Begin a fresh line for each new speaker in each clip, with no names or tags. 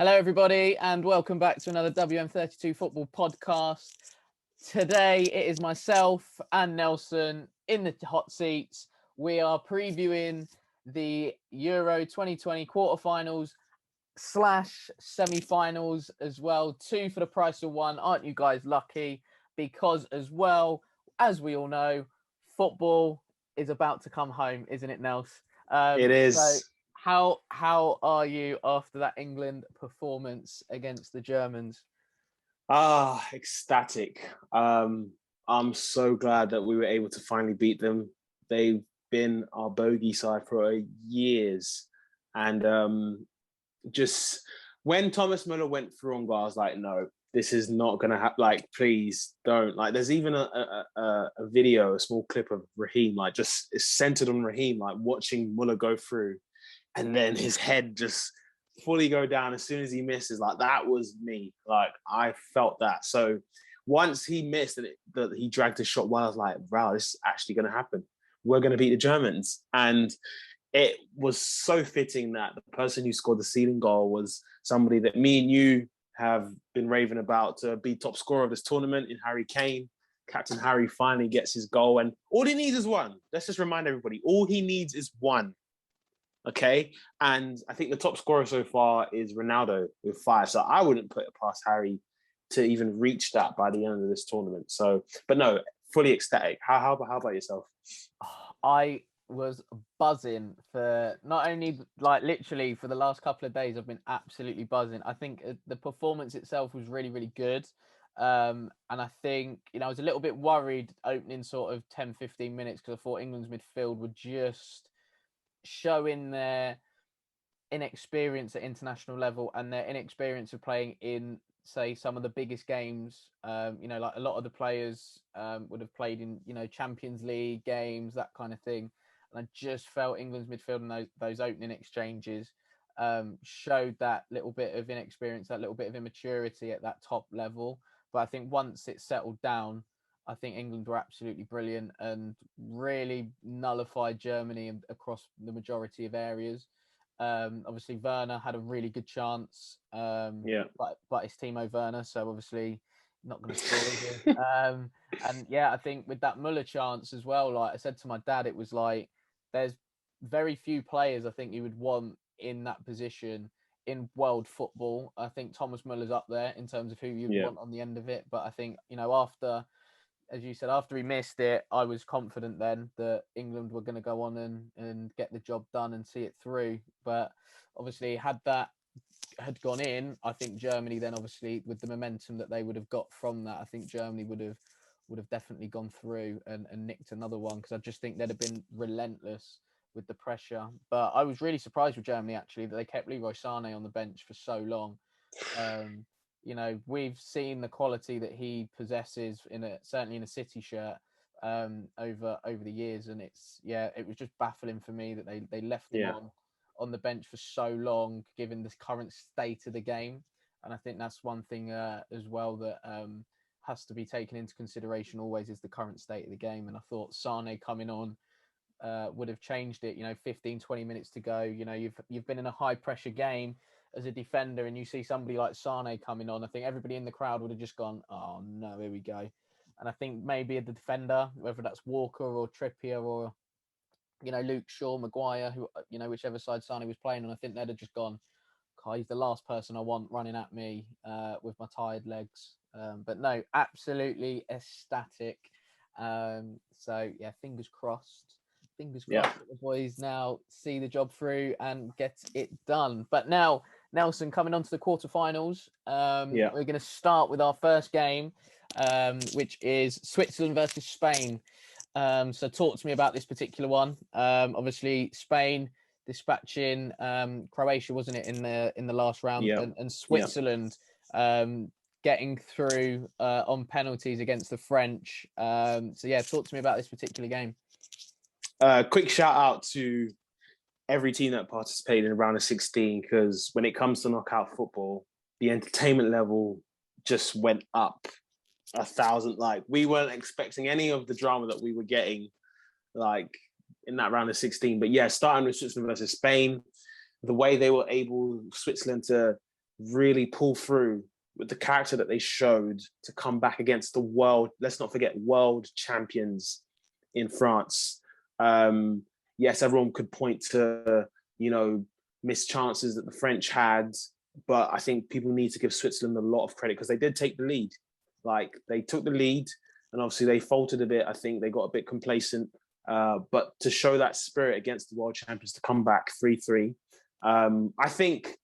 Hello, everybody, and welcome back to another WM32 football podcast. Today, it is myself and Nelson in the hot seats. We are previewing the Euro 2020 quarterfinals / semi-finals as well. 2 for the price of 1. Aren't you guys lucky? Because as well, as we all know, football is about to come home, isn't it, Nels?
It is.
How are you after that England performance against the Germans?
Ecstatic. I'm so glad that we were able to finally beat them. They've been our bogey side for years. And just when Thomas Muller went through on goal, I was like, no, this is not going to happen. Like, please don't. Like, there's even a video, a small clip of Raheem, like, just is centered on Raheem, like, watching Muller go through. And then his head just fully go down as soon as he misses. Like, that was me. Like, I felt that. So once he missed and he dragged his shot well, I was like, wow, this is actually going to happen. We're going to beat the Germans. And it was so fitting that the person who scored the sealing goal was somebody that me and you have been raving about to be top scorer of this tournament in Harry Kane. Captain Harry finally gets his goal. And all he needs is one. Let's just remind everybody, all he needs is one. Okay, and I think the top scorer so far is Ronaldo with 5. So I wouldn't put it past Harry to even reach that by the end of this tournament. So, but no, fully ecstatic. How about yourself?
I was buzzing for not only like literally for the last couple of days. I've been absolutely buzzing. I think the performance itself was really, really good. And I think, I was a little bit worried opening sort of 10-15 minutes because I thought England's midfield would just showing their inexperience at international level and their inexperience of playing in, say, some of the biggest games. Like a lot of the players would have played in, Champions League games, that kind of thing. And I just felt England's midfield and those opening exchanges showed that little bit of inexperience, that little bit of immaturity at that top level. But I think once it settled down, I think England were absolutely brilliant and really nullified Germany across the majority of areas. Obviously, Werner had a really good chance, but it's Timo Werner, so obviously not going to score. And yeah, I think with that Muller chance as well, like I said to my dad, it was like there's very few players I think you would want in that position in world football. I think Thomas Muller's up there in terms of who you want on the end of it, but I think after, as you said, after he missed it, I was confident then that England were going to go on and get the job done and see it through. But obviously, had that had gone in, I think Germany then obviously with the momentum that they would have got from that, I think Germany would have definitely gone through and nicked another one, because I just think they'd have been relentless with the pressure. But I was really surprised with Germany actually that they kept Leroy Sané on the bench for so long. We've seen the quality that he possesses certainly in a City shirt over the years, and it was just baffling for me that they left him on the bench for so long, given the current state of the game. And I think that's one thing as well that has to be taken into consideration always, is the current state of the game. And I thought Sané coming on would have changed it. 15-20 minutes to go, you've been in a high pressure game as a defender and you see somebody like Sané coming on, I think everybody in the crowd would have just gone, oh no, here we go. And I think maybe the defender, whether that's Walker or Trippier or Luke Shaw, Maguire, who whichever side Sané was playing on, I think they'd have just gone, God, he's the last person I want running at me with my tired legs. But no, absolutely ecstatic. So yeah, fingers crossed that the boys now see the job through and get it done. But now, Nelson, coming on to the quarterfinals, we're going to start with our first game, which is Switzerland versus Spain. So talk to me about this particular one. Obviously, Spain dispatching Croatia, wasn't it, in the last round, and Switzerland getting through on penalties against the French. So yeah, talk to me about this particular game.
Quick shout out to every team that participated in round of 16, because when it comes to knockout football, the entertainment level just went up 1,000. Like, we weren't expecting any of the drama that we were getting, like, in that round of 16. But yeah, starting with Switzerland versus Spain, the way they were able, Switzerland, to really pull through with the character that they showed to come back against the world, let's not forget, world champions in France. Yes, everyone could point to, missed chances that the French had, but I think people need to give Switzerland a lot of credit because they did take the lead. Like, they took the lead, and obviously they faltered a bit. I think they got a bit complacent. But to show that spirit against the world champions to come back 3-3, I think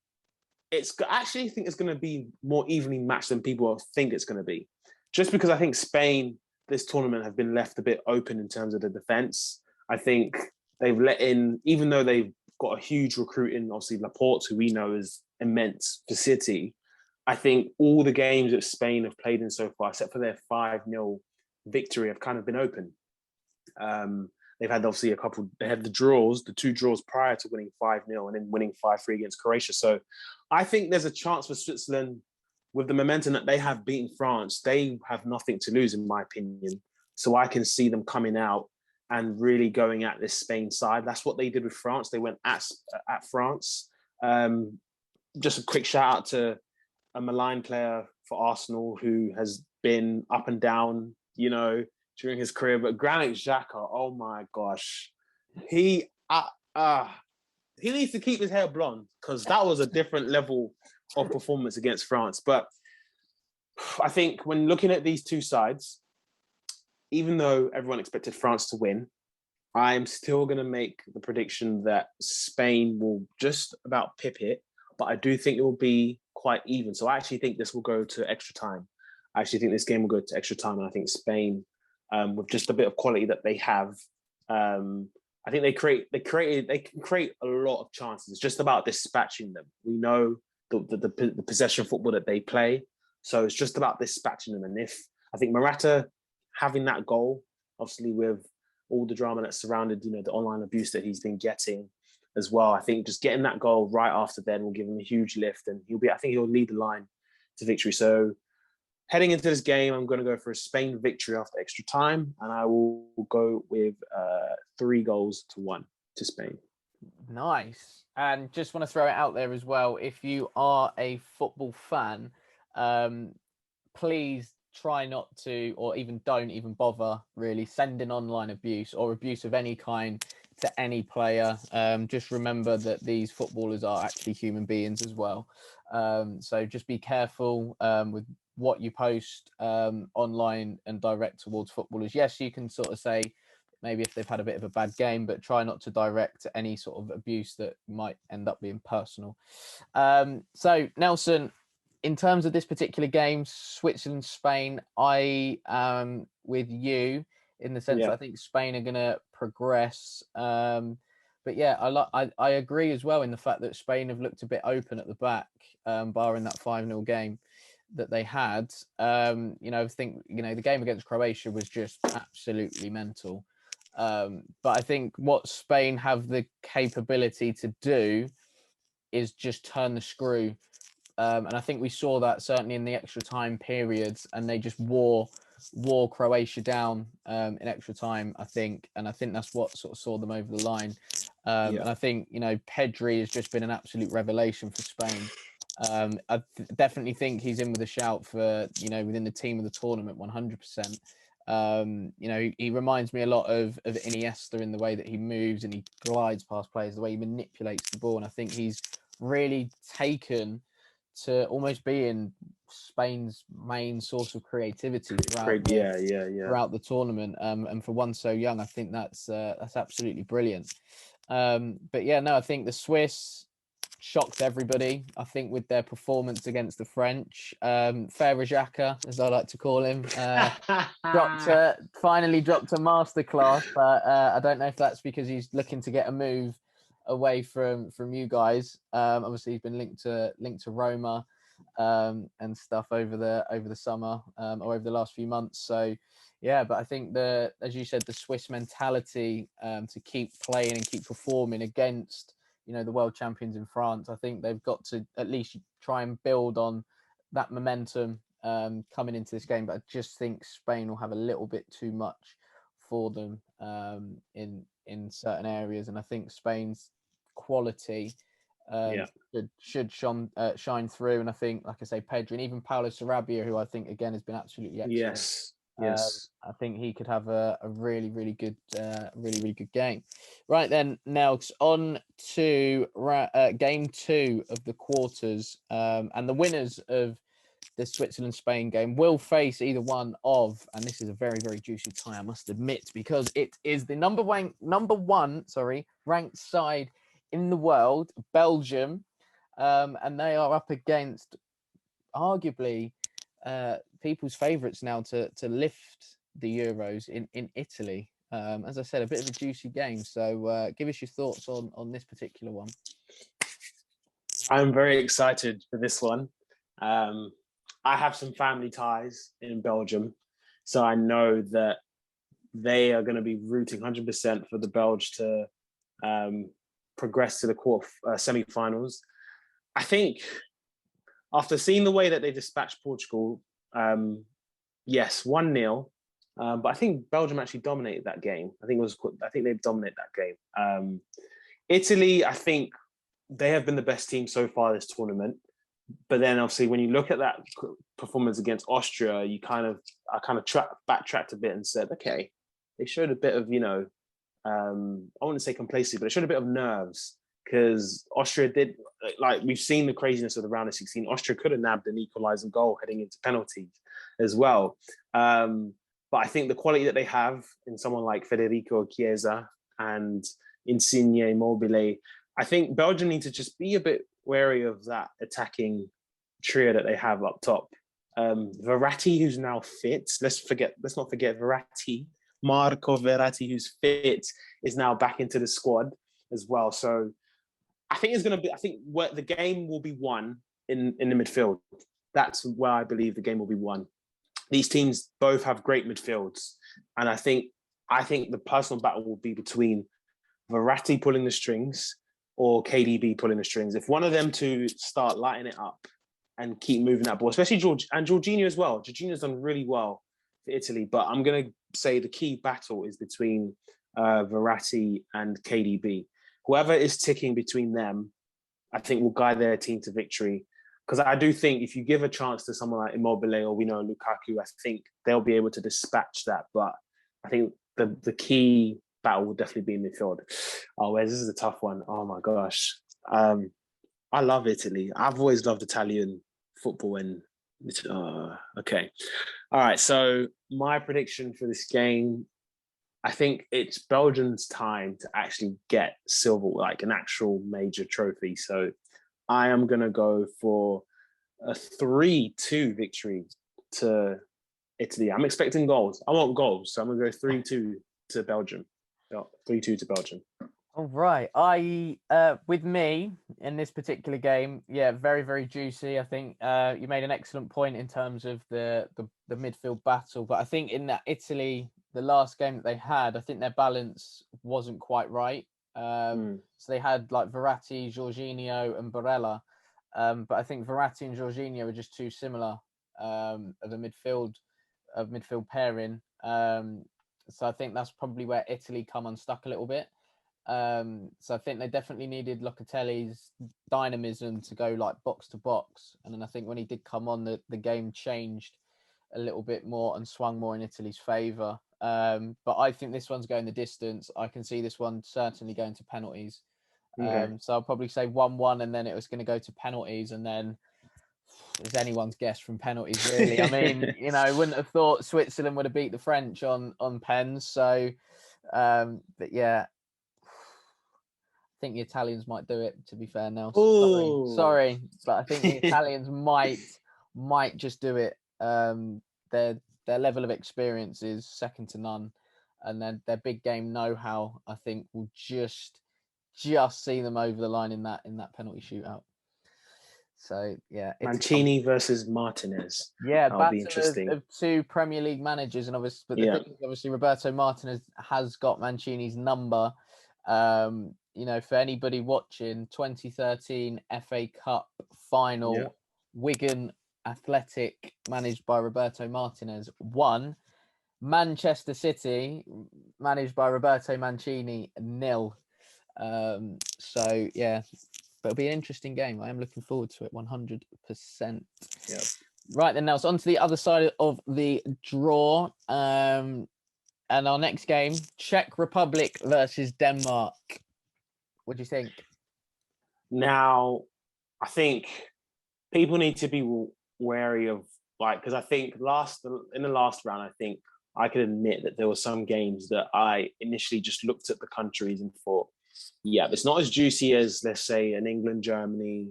it's going to be more evenly matched than people think it's going to be. Just because I think Spain this tournament have been left a bit open in terms of the defense. I think they've let in, even though they've got a huge recruiting, obviously Laporte, who we know is immense for City. I think all the games that Spain have played in so far, except for their 5-0 victory, have kind of been open. They've had obviously they had the two draws prior to winning 5-0 and then winning 5-3 against Croatia. So I think there's a chance for Switzerland with the momentum that they have beaten France. They have nothing to lose, in my opinion. So I can see them coming out and really going at this Spain side. That's what they did with France. They went at France. Just a quick shout out to a maligned player for Arsenal who has been up and down, during his career. But Granit Xhaka, oh my gosh, he needs to keep his hair blonde because that was a different level of performance against France. But I think when looking at these two sides, even though everyone expected France to win, I'm still going to make the prediction that Spain will just about pip it, but I do think it will be quite even. So I actually think this will go to extra time. I actually think this game will go to extra time, and I think Spain, with just a bit of quality that they have, I think they can create a lot of chances. It's just about dispatching them. We know the possession football that they play, so it's just about dispatching them. And if I think Morata having that goal, obviously with all the drama that surrounded, the online abuse that he's been getting as well, I think just getting that goal right after then will give him a huge lift, and I think he'll lead the line to victory. So heading into this game, I'm going to go for a Spain victory after extra time, and I will go with 3-1 to Spain.
Nice. And just want to throw it out there as well. If you are a football fan, please try not to, or even don't even bother really sending online abuse or abuse of any kind to any player. Just remember that these footballers are actually human beings as well. So just be careful with what you post online and direct towards footballers. Yes, you can sort of say maybe if they've had a bit of a bad game, but try not to direct any sort of abuse that might end up being personal. So Nelson, in terms of this particular game, Switzerland, Spain, I am with you in the sense that I think Spain are going to progress. But yeah, I agree as well in the fact that Spain have looked a bit open at the back, barring that 5-0 game that they had. I think, the game against Croatia was just absolutely mental. But I think what Spain have the capability to do is just turn the screw. And I think we saw that certainly in the extra time periods, and they just wore Croatia down in extra time, I think. And I think that's what sort of saw them over the line. And I think, Pedri has just been an absolute revelation for Spain. I definitely think he's in with a shout for, within the team of the tournament, 100%. He reminds me a lot of Iniesta in the way that he moves and he glides past players, the way he manipulates the ball. And I think he's really taken to almost being Spain's main source of creativity throughout the tournament. And for one so young, I think that's absolutely brilliant. But yeah, no, I think the Swiss shocked everybody, I think, with their performance against the French. Xhaka, as I like to call him, finally dropped a masterclass. But I don't know if that's because he's looking to get a move away from you guys. Obviously he's been linked to Roma and stuff over the summer or over the last few months. So yeah, but I think as you said, the Swiss mentality to keep playing and keep performing against the world champions in France, I think they've got to at least try and build on that momentum coming into this game. But I just think Spain will have a little bit too much for them in certain areas, and I think Spain's quality
Yeah.
Shine through. And I think, like I say, Pedri and even Paulo Sarabia, who I think again has been absolutely excellent.
Yes.
I think he could have a really, really good game. Right then, Nelks, on to game 2 of the quarters, and the winners of the Switzerland-Spain game will face either one of, and this is a very, very juicy tie, I must admit, because it is the number one ranked side in the world, Belgium, and they are up against arguably people's favourites now to lift the Euros in Italy. As I said, a bit of a juicy game. So give us your thoughts on this particular one.
I'm very excited for this one. I have some family ties in Belgium, so I know that they are going to be rooting 100% for the Belge to progress to the semi-finals. I think after seeing the way that they dispatched Portugal, yes, 1-0. But I think Belgium actually dominated that game. I think they dominated that game. Italy, I think they have been the best team so far this tournament. But then obviously when you look at that performance against Austria, I backtracked a bit and said, okay, they showed a bit of, I wouldn't say complacency, but they showed a bit of nerves because Austria did, like we've seen the craziness of the round of 16. Austria could have nabbed an equalizing goal heading into penalties as well. But I think the quality that they have in someone like Federico Chiesa and Insigne Immobile, I think Belgium need to just be a bit wary of that attacking trio that they have up top. Verratti, who's now fit. Let's not forget Verratti. Marco Verratti, who's fit, is now back into the squad as well. So I think the game will be won in the midfield. That's where I believe the game will be won. These teams both have great midfields, and I think the personal battle will be between Verratti pulling the strings or KDB pulling the strings. If one of them two start lighting it up and keep moving that ball, especially Jorginho as well. Jorginho's done really well for Italy, but I'm going to say the key battle is between Verratti and KDB. Whoever is ticking between them, I think will guide their team to victory. Because I do think if you give a chance to someone like Immobile or we know Lukaku, I think they'll be able to dispatch that. But I think the key battle will definitely be in midfield. Oh, Wes, this is a tough one. Oh my gosh. I love Italy. I've always loved Italian football and okay. All right. So my prediction for this game, I think it's Belgium's time to actually get silver, like an actual major trophy. So I am going to go for a 3-2 victory to Italy. I'm expecting goals. I want goals. So I'm going to go 3-2 to Belgium. 3-2 to Belgium.
All right. With me in this particular game, yeah, very, very juicy. I think you made an excellent point in terms of the midfield battle. But I think in that Italy, the last game that they had, I think their balance wasn't quite right. So they had like Verratti, Jorginho, and Barella. But I think Verratti and Jorginho were just too similar of a midfield pairing. So I think that's probably where Italy come unstuck a little bit. So I think they definitely needed Locatelli's dynamism to go like box to box. And then I think when he did come on, the game changed a little bit more and swung more in Italy's favour. But I think this one's going the distance. I can see this one certainly going to penalties.
Okay.
So I'll probably say 1-1, and then it was going to go to penalties, and then it's anyone's guess from penalties, really. I mean, I wouldn't have thought Switzerland would have beat the French on pens. So, but yeah, I think the Italians might do it, to be fair now. Sorry, but I think the Italians might just do it. Their level of experience is second to none, and then their big game know-how, I think, will just see them over the line in that penalty shootout. So yeah,
Mancini versus Martinez.
Yeah,
that'll be interesting.
Of two Premier League managers, and obviously, but the thing is, obviously, Roberto Martinez has got Mancini's number. For anybody watching, 2013 FA Cup final, Wigan Athletic, managed by Roberto Martinez, won. Manchester City, managed by Roberto Mancini, 0. So yeah, but it'll be an interesting game. I am looking forward to it 100%.
Yeah.
Right then, now, so on to the other side of the draw. And our next game, Czech Republic versus Denmark. What do you think?
Now, I think people need to be wary of, like, because I think in the last round, I think I could admit that there were some games that I initially just looked at the countries and thought, yeah, it's not as juicy as, let's say, an England-Germany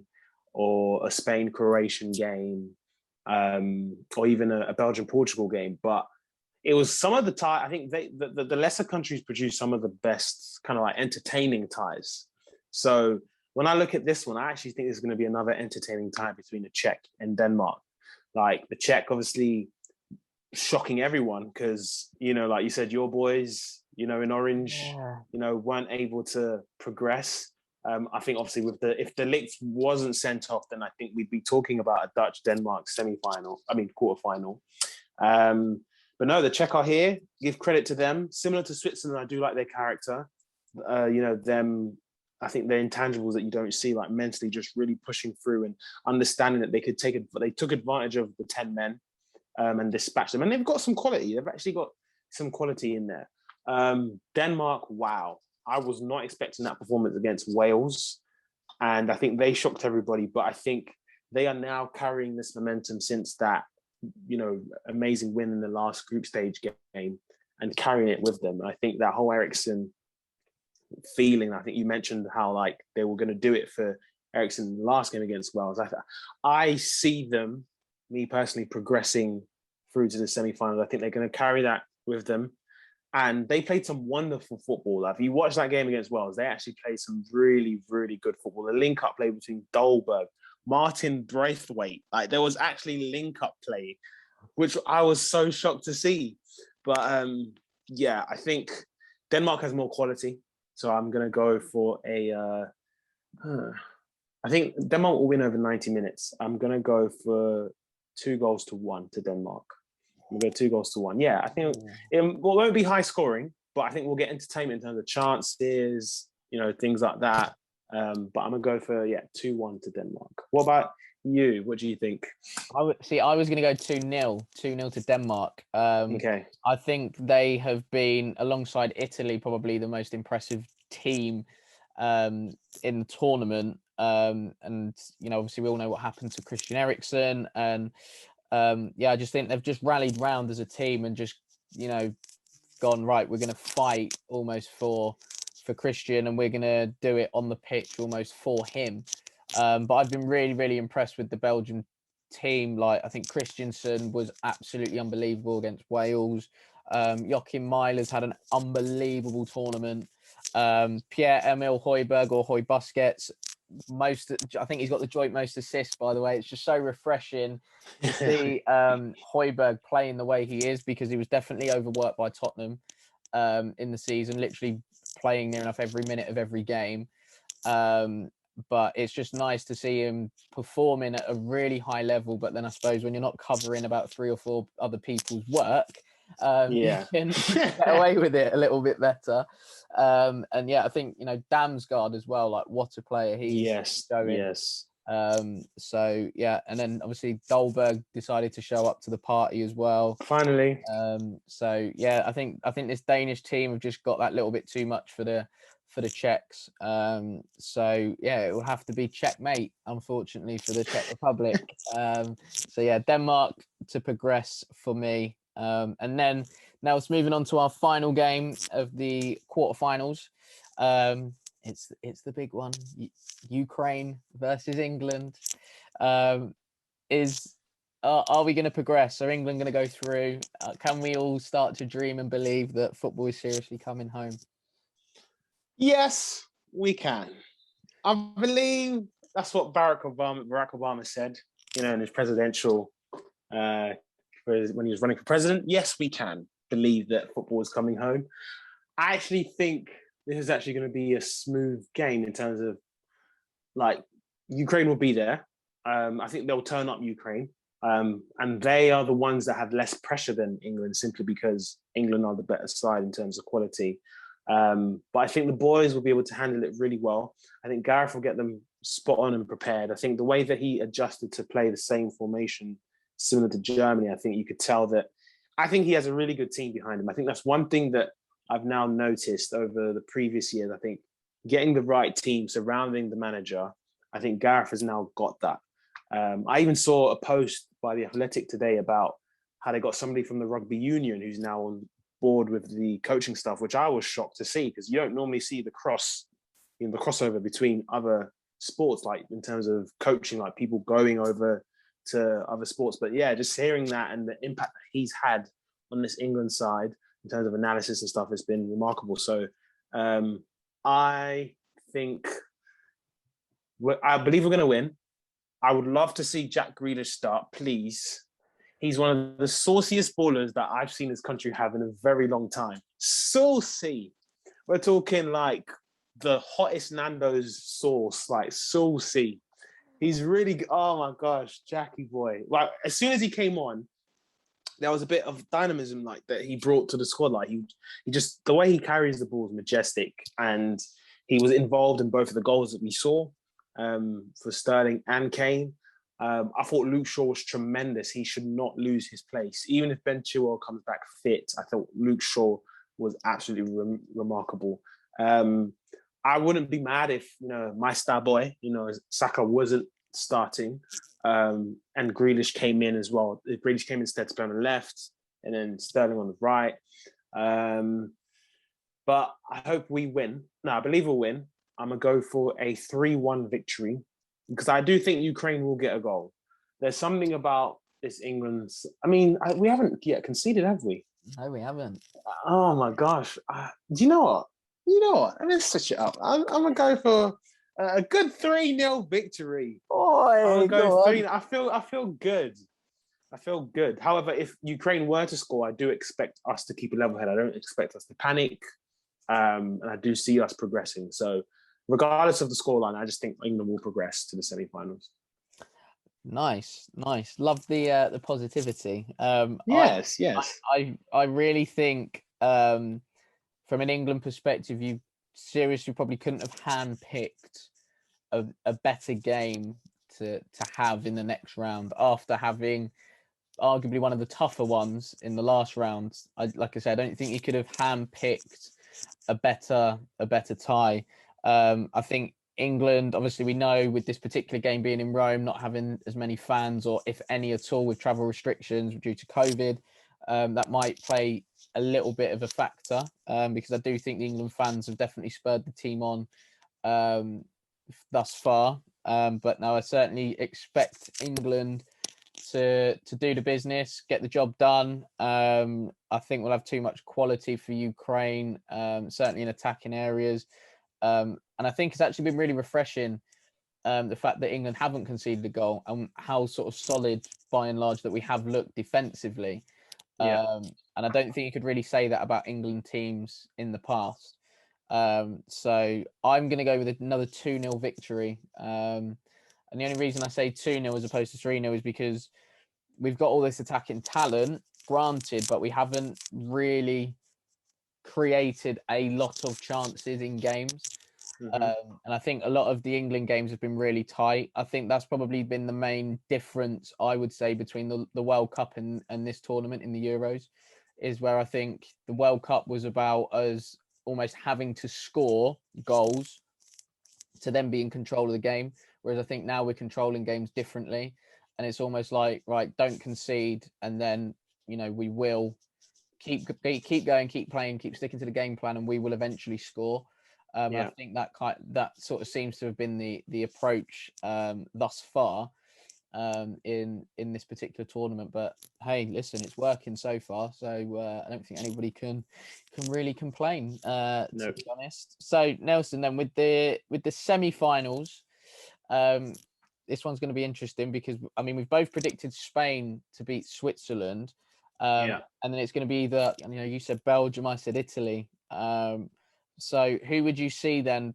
or a Spain-Croatian game, or even a Belgium-Portugal game. But it was some of the tie. I think the lesser countries produce some of the best kind of like entertaining ties. So when I look at this one, I actually think there's going to be another entertaining tie between the Czech and Denmark. Like the Czech, obviously shocking everyone because, like you said, your boys, in orange, weren't able to progress. I think obviously if the Ligt wasn't sent off, then I think we'd be talking about a Dutch-Denmark quarterfinal. But no, the Czech are here. Give credit to them. Similar to Switzerland, I do like their character. Them. I think they're intangibles that you don't see, like mentally just really pushing through and understanding that they took advantage of the 10 men and dispatched them. And they've got some quality. They've actually got some quality in there. Denmark, wow. I was not expecting that performance against Wales. And I think they shocked everybody. But I think they are now carrying this momentum since that, amazing win in the last group stage game and carrying it with them. And I think that whole Eriksen feeling, I think you mentioned how like they were going to do it for Eriksen in the last game against Wales. I see them, me personally, progressing through to the semi-finals. I think they're going to carry that with them. And they played some wonderful football. Like, if you watch that game against Wales, they actually played some really, really good football. The link-up play between Dolberg, Martin Braithwaite, like there was actually link-up play, which I was so shocked to see. But I think Denmark has more quality. So I'm going to go for I think Denmark will win over 90 minutes. I'm going to go for 2-1 to Denmark. We'll go 2-1. Yeah, I think it won't be high scoring, but I think we'll get entertainment in terms of chances, things like that. But I'm going to go for, 2-1 to Denmark. What about you? What do you think?
I was going to go 2-0 to Denmark.
Okay.
I think they have been, alongside Italy, probably the most impressive team in the tournament. And obviously we all know what happened to Christian Eriksen, and I just think they've just rallied round as a team and just gone, right, we're going to fight almost for Christian, and we're going to do it on the pitch almost for him. But I've been really, really impressed with the Belgian team. Like, I think Christensen was absolutely unbelievable against Wales. Joachim Meyler's had an unbelievable tournament. Pierre-Emile Højbjerg, or Høj Busquets, I think he's got the joint most assists, by the way. It's just so refreshing to see Højbjerg playing the way he is, because he was definitely overworked by Tottenham in the season, literally playing near enough every minute of every game. But it's just nice to see him performing at a really high level. But then I suppose when you're not covering about 3 or 4 other people's work, you can get away with it a little bit better. I think Damsgaard as well, like, what a player he's showing.
Yes.
And then obviously Dolberg decided to show up to the party as well.
Finally.
I think this Danish team have just got that little bit too much for the Czechs. It will have to be checkmate, unfortunately, for the Czech Republic. Denmark to progress for me. And then now it's moving on to our final game of the quarterfinals. It's the big one, Ukraine versus England. Are we going to progress? Are England going to go through? Can we all start to dream and believe that football is seriously coming home?
Yes, we can. I believe that's what Barack Obama said, in his presidential, when he was running for president. Yes, we can believe that football is coming home. I actually think this is actually going to be a smooth game in terms of, like, Ukraine will be there. I think they'll turn up Ukraine. And they are the ones that have less pressure than England, simply because England are the better side in terms of quality. But I think the boys will be able to handle it really well. I think Gareth will get them spot on and prepared. I think the way that he adjusted to play the same formation similar to Germany, I think you could tell that I think he has a really good team behind him. I think that's one thing that I've now noticed over the previous years. I think getting the right team surrounding the manager, I think Gareth has now got that. I even saw a post by The Athletic today about how they got somebody from the rugby union who's now on board with the coaching stuff, which I was shocked to see because you don't normally see the crossover between other sports, like in terms of coaching, like people going over to other sports. But yeah, just hearing that and the impact that he's had on this England side in terms of analysis and stuff has been remarkable. So I think I believe we're going to win. I would love to see Jack Grealish start, please. He's one of the sauciest ballers that I've seen this country have in a very long time. Saucy. We're talking like the hottest Nando's sauce, like saucy. He's really, oh my gosh, Jackie boy. Like as soon as he came on, there was a bit of dynamism like that he brought to the squad. Like he just, the way he carries the ball is majestic, and he was involved in both of the goals that we saw for Sterling and Kane. I thought Luke Shaw was tremendous. He should not lose his place. Even if Ben Chilwell comes back fit, I thought Luke Shaw was absolutely remarkable. I wouldn't be mad if, my star boy, Saka wasn't starting and Grealish came in as well. Grealish came instead to play on the left and then Sterling on the right. But I hope we win. No, I believe we'll win. I'm going to go for a 3-1 victory because I do think Ukraine will get a goal. There's something about this England's... I mean, we haven't yet conceded, have we?
No, we haven't.
Oh, my gosh. Do you know what? Let's switch it up. I'm going to go for a good 3-0 victory.
I'm
go 3. I feel good. I feel good. However, if Ukraine were to score, I do expect us to keep a level head. I don't expect us to panic. And I do see us progressing. So regardless of the scoreline, I just think England will progress to the semi-finals.
Nice. Love the positivity.
Yes.
I really think from an England perspective, you seriously probably couldn't have handpicked a better game to have in the next round after having arguably one of the tougher ones in the last round. Like I said, I don't think you could have handpicked a better tie. I think England, obviously, we know with this particular game being in Rome, not having as many fans, or if any at all, with travel restrictions due to COVID, that might play a little bit of a factor because I do think the England fans have definitely spurred the team on thus far. But now I certainly expect England to do the business, get the job done. I think we'll have too much quality for Ukraine, certainly in attacking areas. And I think it's actually been really refreshing the fact that England haven't conceded a goal and how sort of solid, by and large, that we have looked defensively.
Yeah.
And I don't think you could really say that about England teams in the past. So I'm going to go with another 2-0 victory. And the only reason I say 2-0 as opposed to 3-0 is because we've got all this attacking talent, granted, but we haven't really created a lot of chances in games. And I think a lot of the England games have been really tight. I think that's probably been the main difference, I would say, between the World Cup and this tournament in the Euros, is where I think the World Cup was about us almost having to score goals to then be in control of the game. Whereas I think now we're controlling games differently. And it's almost like, right, don't concede. And then, we will keep going, keep playing, keep sticking to the game plan, and we will eventually score. I think that sort of seems to have been the approach thus far in this particular tournament. But hey, listen, it's working so far, so I don't think anybody can really complain, to be honest. So Nelson, then with the semi-finals, this one's going to be interesting because I mean we've both predicted Spain to beat Switzerland. And then it's going to be either, you said Belgium, I said Italy. So who would you see then,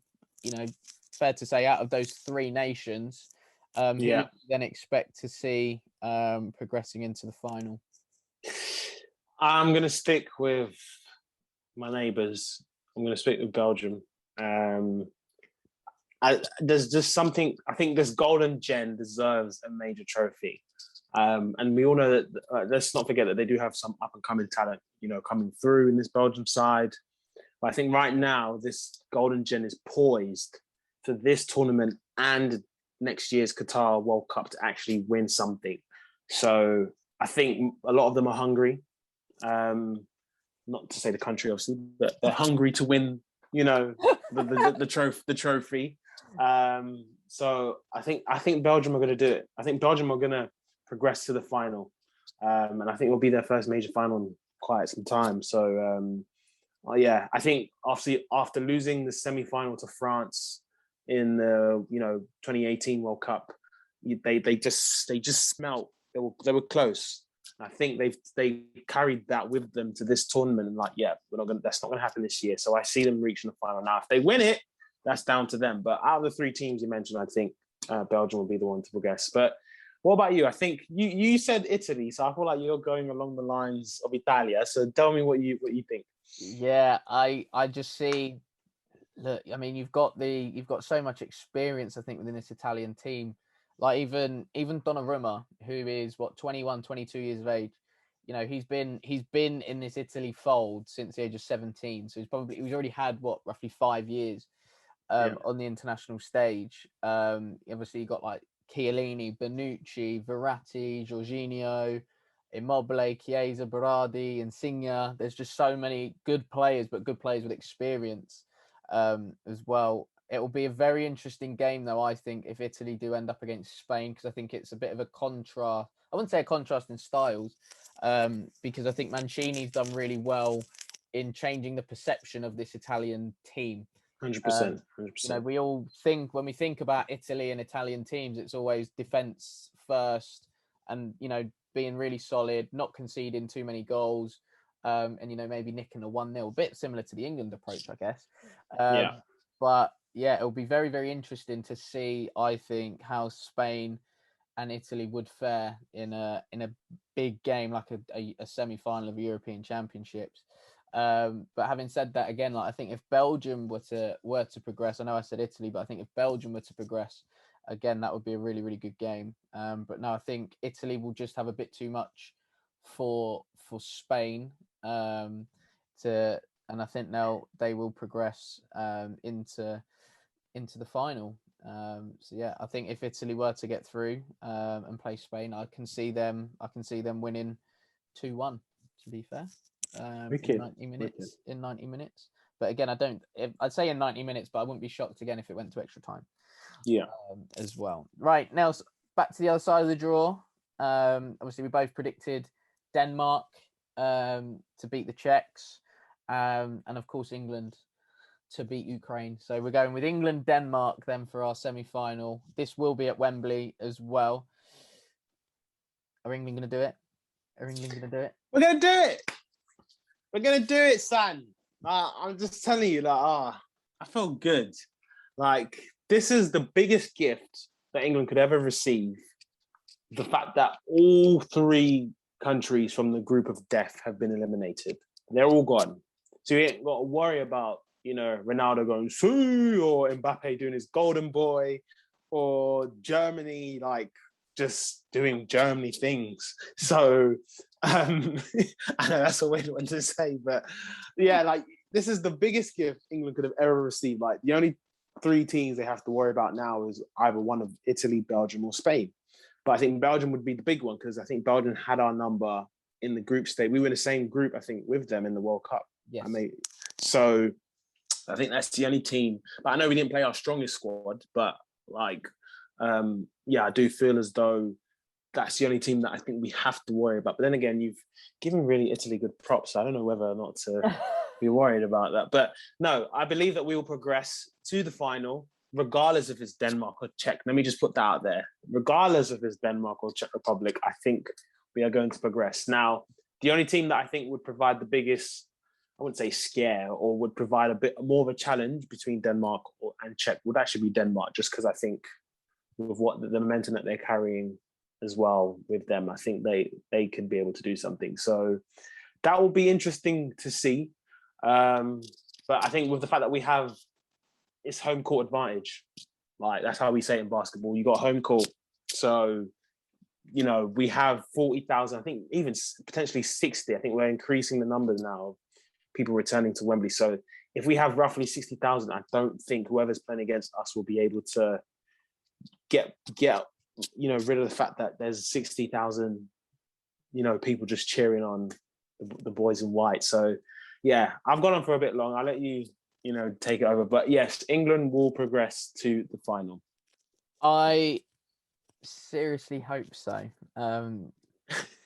fair to say, out of those three nations, who would you then expect to see progressing into the final?
I'm going to stick with my neighbours. I'm going to speak with Belgium. There's just something. I think this golden gen deserves a major trophy. And we all know that. Let's not forget that they do have some up and coming talent, coming through in this Belgium side. But I think right now this golden gen is poised for this tournament and next year's Qatar World Cup to actually win something. So I think a lot of them are hungry. Not to say the country, obviously, but they're hungry to win. The trophy. So I think Belgium are going to do it. I think Belgium are going to progress to the final, and I think it will be their first major final in quite some time. So yeah, I think after losing the semi-final to France in the 2018 World Cup, they just smelt. They were close. I think they carried that with them to this tournament, and that's not gonna happen this year. So I see them reaching the final. Now, if they win it, that's down to them. But out of the three teams you mentioned, I think Belgium will be the one to progress. But what about you? I think you said Italy, so I feel like you're going along the lines of Italia. So tell me what you think.
Yeah, I just see. Look, I mean, you've got so much experience, I think, within this Italian team. Like even Donnarumma, who is 21, 22 years of age, he's been in this Italy fold since the age of 17. So he's already had roughly 5 years on the international stage. Obviously you got like Chiellini, Bonucci, Verratti, Jorginho, Immobile, Chiesa, Berardi, Insigne. There's just so many good players, but good players with experience as well. It will be a very interesting game, though, I think, if Italy do end up against Spain, because I think it's a bit of a contrast. I wouldn't say a contrast in styles, because I think Mancini's done really well in changing the perception of this Italian team.
100%.
We all think, when we think about Italy and Italian teams, it's always defense first, and being really solid, not conceding too many goals, and maybe nicking a 1-0, a bit similar to the England approach, I guess. But yeah, it'll be very, very interesting to see, I think, how Spain and Italy would fare in a big game like a semi-final of European Championships. But having said that, again, I think if Belgium were to progress, I know I said Italy, but I think if Belgium were to progress, again, that would be a really, really good game. But no, I think Italy will just have a bit too much for Spain and I think they will progress into the final. So yeah, I think if Italy were to get through and play Spain, I can see them winning 2-1. To be fair, in 90 minutes. In 90 minutes, but again, I'd say in 90 minutes, but I wouldn't be shocked again if it went to extra time.
Yeah,
as well. Right now, back to the other side of the draw. Obviously, we both predicted Denmark to beat the Czechs, and of course England to beat Ukraine. So we're going with England, Denmark then for our semi-final. This will be at Wembley as well. Are England going to do it? We're going to do it.
We're going to do it, son. I'm just telling you, I feel good. Like, this is the biggest gift that England could ever receive. The fact that all three countries from the group of death have been eliminated. They're all gone. So you ain't got to worry about, Ronaldo going, "Soo," or Mbappe doing his golden boy, or Germany, just doing Germany things. So I know that's a weird one to say, but yeah, this is the biggest gift England could have ever received. The only three teams they have to worry about now is either one of Italy, Belgium, or Spain. But I think Belgium would be the big one, because I think Belgium had our number in the group stage. We were in the same group, I think, with them in the World Cup.
Yes.
So I think that's the only team. But I know we didn't play our strongest squad, but I do feel as though that's the only team that I think we have to worry about. But then again, you've given really Italy good props. So I don't know whether or not to be worried about that. But no, I believe that we will progress to the final, regardless if it's Denmark or Czech. Let me just put that out there. Regardless if it's Denmark or Czech Republic, I think we are going to progress. Now, the only team that I think would provide the biggest, I wouldn't say scare, or would provide a bit more of a challenge between Denmark and Czech would actually be Denmark, just because I think with what the momentum that they're carrying as well with them, I think they could be able to do something. So that will be interesting to see. But But I think with the fact that we have it's home court advantage, like that's how we say it in basketball. You got home court, so we have 40,000. I think even potentially 60. I think we're increasing the numbers now of people returning to Wembley. So if we have roughly 60,000, I don't think whoever's playing against us will be able to get rid of the fact that there's 60,000 people just cheering on the boys in white. So yeah, I've gone on for a bit long. I'll let you take it over. But yes, England will progress to the final.
I seriously hope so,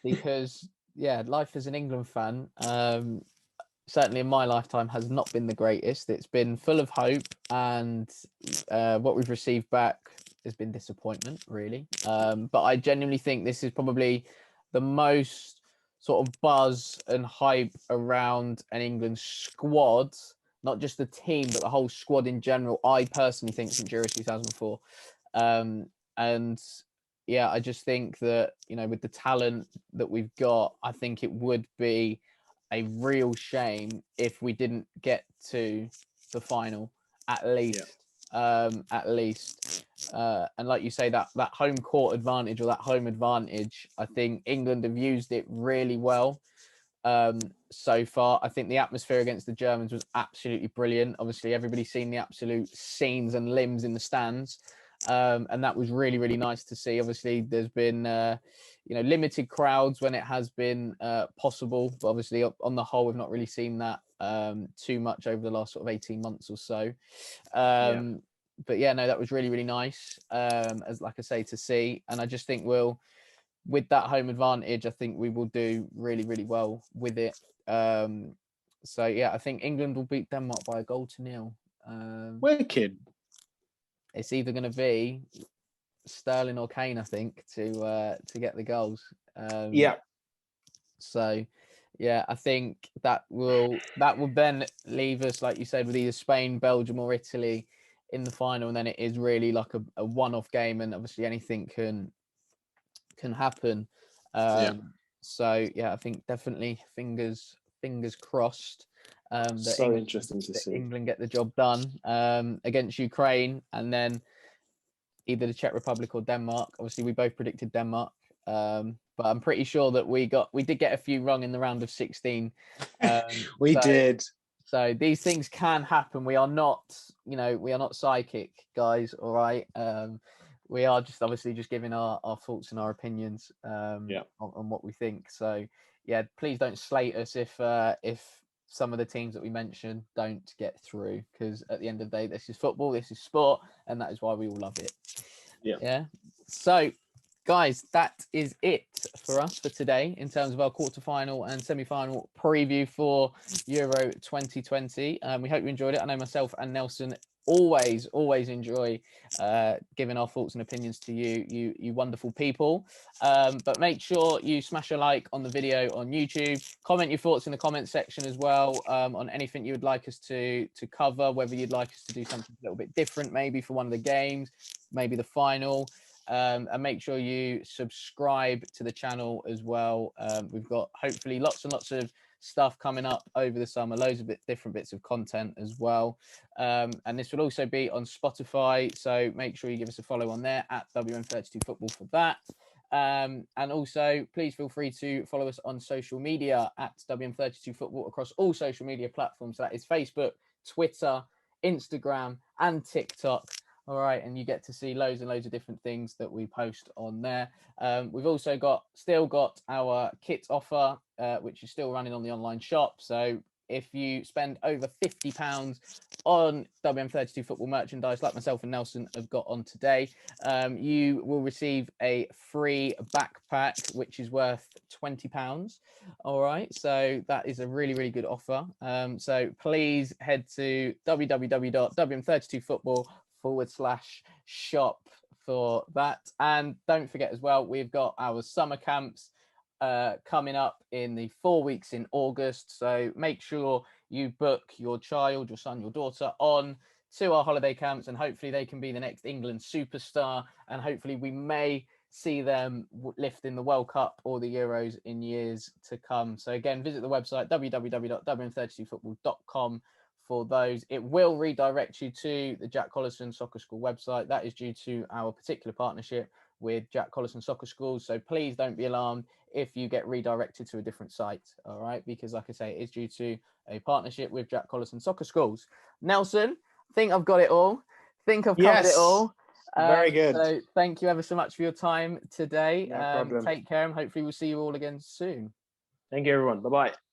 because life as an England fan, certainly in my lifetime, has not been the greatest. It's been full of hope, and what we've received back has been disappointment, really. But I genuinely think this is probably the most sort of buzz and hype around an England squad, not just the team, but the whole squad in general. I personally think since Euro 2004. And yeah, I just think that, with the talent that we've got, I think it would be a real shame if we didn't get to the final, at least. At least. And like you say, that home court advantage, or that home advantage, I think England have used it really well so far. I think the atmosphere against the Germans was absolutely brilliant. Obviously, everybody's seen the absolute scenes and limbs in the stands. And that was really, really nice to see. Obviously, there's been limited crowds when it has been possible, but obviously on the whole, we've not really seen that too much over the last sort of 18 months or so. But yeah, no, that was really, really nice, as like I say, to see. And I just think with that home advantage, I think we will do really, really well with it. So yeah, I think England will beat Denmark by 1-0.
Wicked.
It's either going to be Sterling or Kane, I think, to get the goals. So yeah, I think that will then leave us, like you said, with either Spain, Belgium, or Italy in the final, and then it is really like a one-off game, and obviously anything can happen. So yeah, I think definitely fingers crossed.
So interesting to see
England get the job done against Ukraine, and then either the Czech Republic or Denmark. Obviously, we both predicted Denmark, but I'm pretty sure that we did get a few wrong in the round of 16.
We did.
So these things can happen. We are not psychic, guys. All right. We are just obviously just giving our thoughts and our opinions on what we think. So yeah, please don't slate us if some of the teams that we mentioned don't get through, because at the end of the day, this is football, this is sport, and that is why we all love it. Yeah. So guys, that is it for us for today in terms of our quarterfinal and semi-final preview for Euro 2020. We hope you enjoyed it. I know myself and Nelson always enjoy giving our thoughts and opinions to you wonderful people. But make sure you smash a like on the video on YouTube. Comment your thoughts in the comment section as well, on anything you would like us to cover, whether you'd like us to do something a little bit different, maybe for one of the games, maybe the final. And make sure you subscribe to the channel as well. We've got hopefully lots and lots of stuff coming up over the summer, loads of different bits of content as well. And this will also be on Spotify, so make sure you give us a follow on there at WM32 Football for that. And also, please feel free to follow us on social media at WM32 Football across all social media platforms. So that is Facebook, Twitter, Instagram, and TikTok. All right, and you get to see loads and loads of different things that we post on there. We've also still got our kit offer, which is still running on the online shop. So if you spend over £50 on WM32 football merchandise, like myself and Nelson have got on today, you will receive a free backpack, which is worth £20. All right, so that is a really, really good offer. So please head to www.wm32football.com/shop for that. And don't forget as well, we've got our summer camps coming up in the 4 weeks in August. So make sure you book your child, your son, your daughter on to our holiday camps, and hopefully they can be the next England superstar, and hopefully we may see them lifting the World Cup or the Euros in years to come. So again, visit the website www.wm32football.com for those. It will redirect you to the Jack Collison Soccer School website. That is due to our particular partnership with Jack Collison Soccer Schools. So please don't be alarmed if you get redirected to a different site. All right, because like I say, it is due to a partnership with Jack Collison Soccer Schools. Nelson, I think I've got it all. Think I've covered it all.
Very good.
So thank you ever so much for your time today.
No problem.
Take care, and hopefully we'll see you all again soon.
Thank you, everyone. Bye-bye.